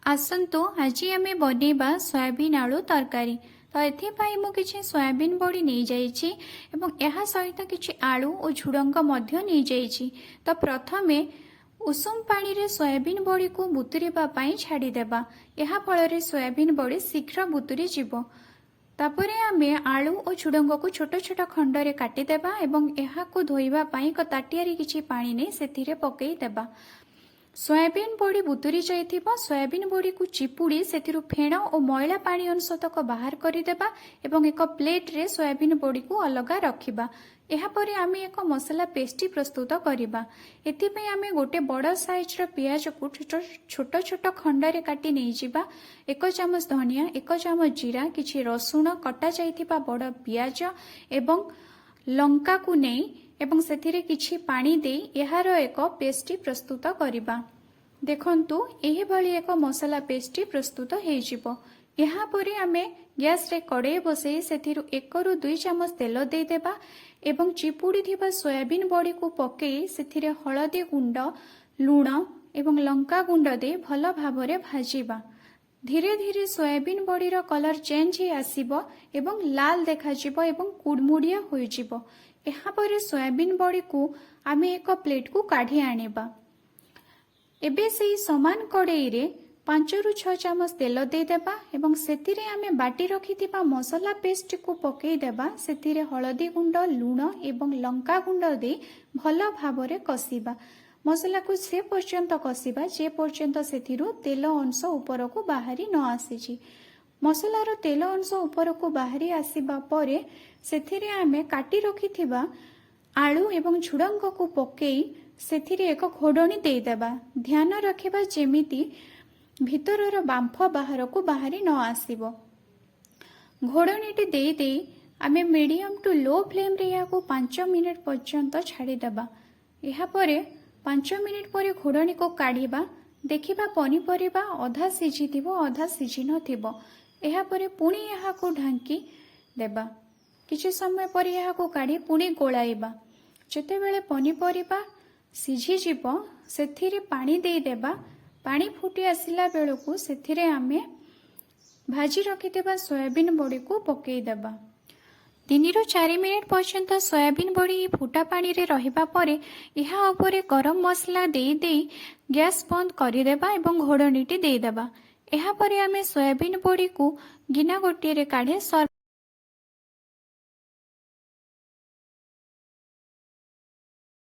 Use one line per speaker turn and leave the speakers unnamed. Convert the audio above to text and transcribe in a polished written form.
आसतु आज आम बनैबा सोयाबीन आलू तरकारी। तो एथिपाई मु किछि सोयाबीन बड़ी नहीं जाइछि एवं एहा सहित किछि आलू और झुडंग मध्य नहीं जाइछि। तो प्रथमे उषुम पानी रे सोयाबीन बड़ी को बुतुरिबा पई छाड़ी देबा। एहा फल रे सोयाबीन बड़ी शीघ्र बुतुरी जिवो। तापरे आमे आलू और झुडंग को छोट छोट खंड रे काटी देबा एवं एहा को धोइबा पई एक ताटियारी किछि पानी नै सेथिरे पकेई देबा। सोयाबीन बड़ी बुतुरी जाइथिबा सोयाबीन बड़ी को चिपुड़ी सेथिरु फेण और मैला पानी अंश तक बाहर करदेबा एवं एक प्लेट रे सोयाबीन बड़ी को अलगा रखिबा। एहा परे आमे एक मसला पेस्टी प्रस्तुत करिबा। एथिपई आमे गोटे बड़ साइज रो पियाज को छोट छोट खंड रे काटी नै जिबा। 1 चामच धनिया 1 चामच जीरा किछि रसुण कटा जाइथिबा बड़ पियाज एवं लंका को नै एवं सेथिरे किछि पानी दे एहार एक पेस्टी प्रस्तुत करिबा। देखंतु एही भली एक मसला पेस्टी प्रस्तुत हे जिवो। एहा परे आमे गैस रे कड़े बसई सेथिरु 1 रु 2 चामच तेल दे देबा एवं चिपुड़ी थिबा सोयाबीन बड़ी को पकेई सेथिरे हळदी गुंड लूण एवं लंका गुंड दे भल भाबरे भाजिबा। धीरे धीरे सोयाबीन बड़ीर कलर चेंज ही आसीबो एवं लाल देखा जिवो एवं कुडमुडिया होई जिवो। एहा परे सोयाबीन बड़ी को आमे एक प्लेट को काढ़ी आनिबा। एबे सेही समान कड़ाई रे 5 रु 6 चामच तेल दे देबा एवं सेतिरे आमे बाटी रखिथिबा मसला पेस्ट को पकेई देबा। सेतिरे हळदी गुंड लूण एवं लंका गुंड दे भल भाबरे कसिबा। मसला को से पर्यंत कसिबा जे पर्यंत सेथिरु तेल अंश ऊपर को बाहरी न आसीछि। मसलार तेल अंश ऊपर को बाहरी आसीबा परे सेथिरे आमे काटी रखिथिबा आलू एवं झुडंग को पकेई सेथिरे एक घोडणी दे देबा। ध्यान रखिबा जेमिति भितरर बांफ बाहर को बाहरी न आसीबो। घोडणीटी दे दे आमे मीडियम टू लो फ्लेम रे या को 5 मिनिट पर्यंत छाड़ी देबा। एहा परे 5 मिनिट परे घोडणी को काढिबा। देखिबा पनीपरिबा अधा सिझिथिबो अधा सिझि नथिबो। एहा परे पुणी एहा को ढांकी देबा। किछि समय पर एहा को काढी पुणी गोळाइबा। जते बेले पनीपरिबा सिझि जिवो सेथिरे पानी दे देबा। पानी फुटी आसिला बेलकु सेथिरे आमे भाजी रखिथिबा सोयाबीन बड़ी को पकेई देबा। 3 रु 4 मिनिट पर्यंत सोयाबीन बड़ी फुटा पानी रे रहिबा परे एहा उपरे गरम मसला दे दे गैस बंद करिदेबा एवं घोडणीटी दे देबा। एहा परे आमे सोयाबीन बड़ी को गिना गोटी रे काढे सर्व